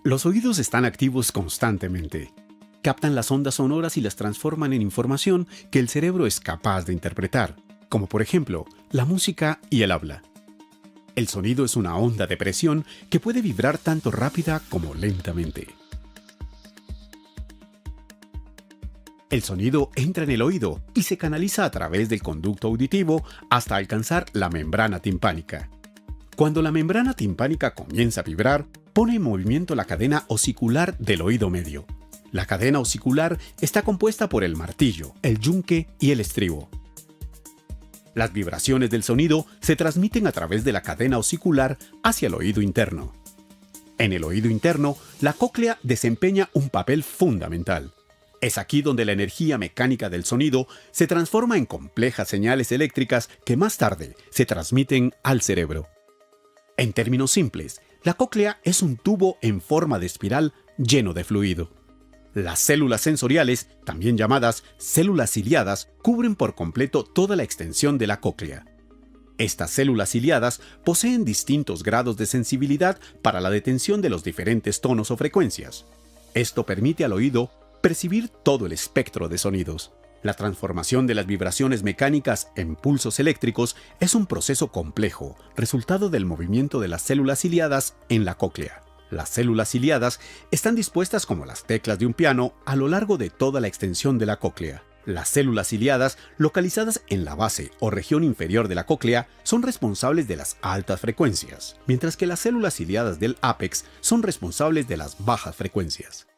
Los oídos están activos constantemente. Captan las ondas sonoras y las transforman en información que el cerebro es capaz de interpretar, como por ejemplo, la música y el habla. El sonido es una onda de presión que puede vibrar tanto rápida como lentamente. El sonido entra en el oído y se canaliza a través del conducto auditivo hasta alcanzar la membrana timpánica. Cuando la membrana timpánica comienza a vibrar, pone en movimiento la cadena osicular del oído medio. La cadena osicular está compuesta por el martillo, el yunque y el estribo. Las vibraciones del sonido se transmiten a través de la cadena osicular hacia el oído interno. En el oído interno, la cóclea desempeña un papel fundamental. Es aquí donde la energía mecánica del sonido se transforma en complejas señales eléctricas que más tarde se transmiten al cerebro. En términos simples, la cóclea es un tubo en forma de espiral lleno de fluido. Las células sensoriales, también llamadas células ciliadas, cubren por completo toda la extensión de la cóclea. Estas células ciliadas poseen distintos grados de sensibilidad para la detención de los diferentes tonos o frecuencias. Esto permite al oído percibir todo el espectro de sonidos. La transformación de las vibraciones mecánicas en pulsos eléctricos es un proceso complejo, resultado del movimiento de las células ciliadas en la cóclea. Las células ciliadas están dispuestas como las teclas de un piano a lo largo de toda la extensión de la cóclea. Las células ciliadas, localizadas en la base o región inferior de la cóclea, son responsables de las altas frecuencias, mientras que las células ciliadas del ápex son responsables de las bajas frecuencias.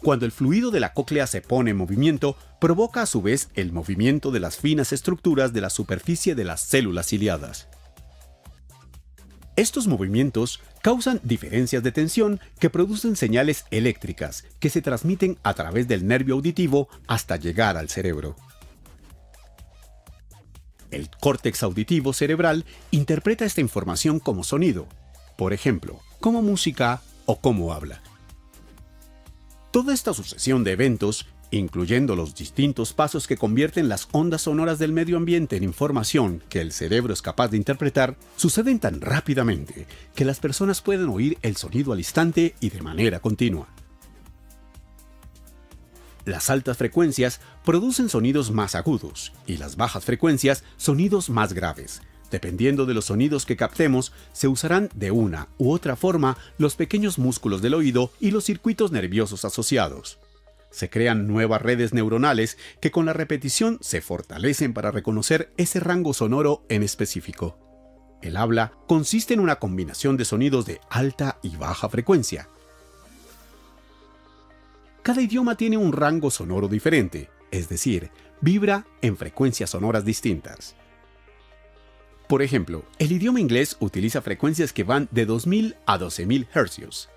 Cuando el fluido de la cóclea se pone en movimiento, provoca a su vez el movimiento de las finas estructuras de la superficie de las células ciliadas. Estos movimientos causan diferencias de tensión que producen señales eléctricas que se transmiten a través del nervio auditivo hasta llegar al cerebro. El córtex auditivo cerebral interpreta esta información como sonido, por ejemplo, como música o como habla. Toda esta sucesión de eventos, incluyendo los distintos pasos que convierten las ondas sonoras del medio ambiente en información que el cerebro es capaz de interpretar, suceden tan rápidamente que las personas pueden oír el sonido al instante y de manera continua. Las altas frecuencias producen sonidos más agudos y las bajas frecuencias sonidos más graves. Dependiendo de los sonidos que captemos, se usarán de una u otra forma los pequeños músculos del oído y los circuitos nerviosos asociados. Se crean nuevas redes neuronales que con la repetición se fortalecen para reconocer ese rango sonoro en específico. El habla consiste en una combinación de sonidos de alta y baja frecuencia. Cada idioma tiene un rango sonoro diferente, es decir, vibra en frecuencias sonoras distintas. Por ejemplo, el idioma inglés utiliza frecuencias que van de 2000 a 12000 Hz.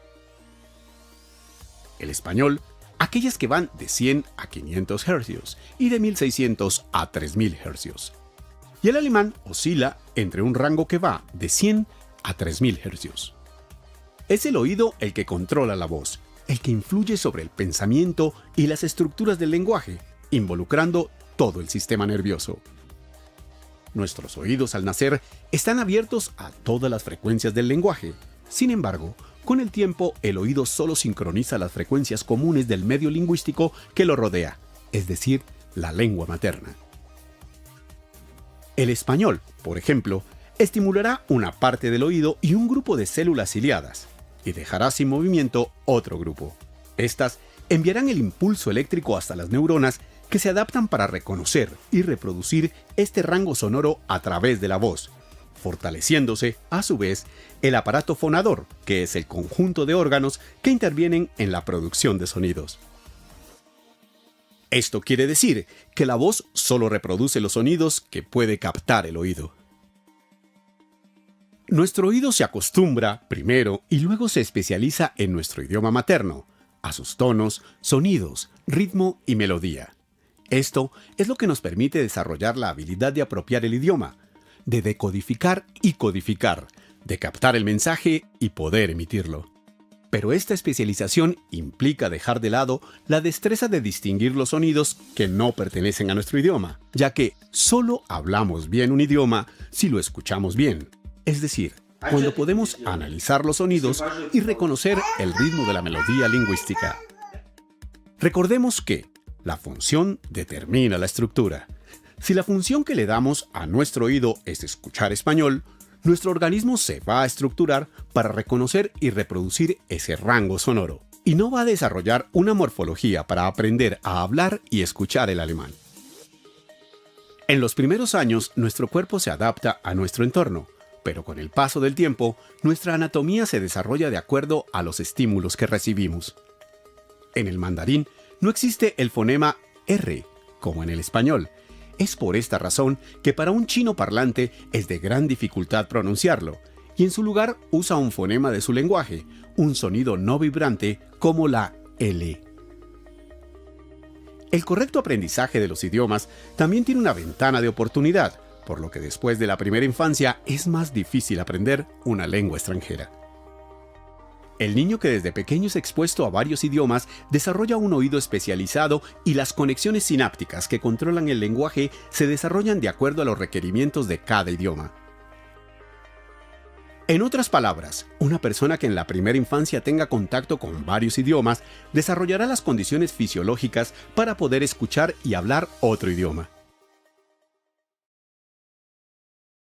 El español, aquellas que van de 100 a 500 Hz y de 1600 a 3000 Hz. Y el alemán oscila entre un rango que va de 100 a 3000 Hz. Es el oído el que controla la voz, el que influye sobre el pensamiento y las estructuras del lenguaje, involucrando todo el sistema nervioso. Nuestros oídos al nacer están abiertos a todas las frecuencias del lenguaje. Sin embargo, con el tiempo el oído solo sincroniza las frecuencias comunes del medio lingüístico que lo rodea, es decir, la lengua materna. El español, por ejemplo, estimulará una parte del oído y un grupo de células ciliadas, y dejará sin movimiento otro grupo. Estas enviarán el impulso eléctrico hasta las neuronas que se adaptan para reconocer y reproducir este rango sonoro a través de la voz, fortaleciéndose, a su vez, el aparato fonador, que es el conjunto de órganos que intervienen en la producción de sonidos. Esto quiere decir que la voz solo reproduce los sonidos que puede captar el oído. Nuestro oído se acostumbra primero y luego se especializa en nuestro idioma materno, a sus tonos, sonidos, ritmo y melodía. Esto es lo que nos permite desarrollar la habilidad de apropiar el idioma, de decodificar y codificar, de captar el mensaje y poder emitirlo. Pero esta especialización implica dejar de lado la destreza de distinguir los sonidos que no pertenecen a nuestro idioma, ya que solo hablamos bien un idioma si lo escuchamos bien. es decir, cuando podemos analizar los sonidos y reconocer el ritmo de la melodía lingüística. Recordemos que la función determina la estructura. Si la función que le damos a nuestro oído es escuchar español, nuestro organismo se va a estructurar para reconocer y reproducir ese rango sonoro, y no va a desarrollar una morfología para aprender a hablar y escuchar el alemán. En los primeros años, nuestro cuerpo se adapta a nuestro entorno, pero con el paso del tiempo, nuestra anatomía se desarrolla de acuerdo a los estímulos que recibimos. En el mandarín no existe el fonema R, como en el español. Es por esta razón que para un chino parlante es de gran dificultad pronunciarlo, y en su lugar usa un fonema de su lenguaje, un sonido no vibrante como la L. El correcto aprendizaje de los idiomas también tiene una ventana de oportunidad, por lo que después de la primera infancia es más difícil aprender una lengua extranjera. El niño que desde pequeño es expuesto a varios idiomas desarrolla un oído especializado y las conexiones sinápticas que controlan el lenguaje se desarrollan de acuerdo a los requerimientos de cada idioma. En otras palabras, una persona que en la primera infancia tenga contacto con varios idiomas desarrollará las condiciones fisiológicas para poder escuchar y hablar otro idioma.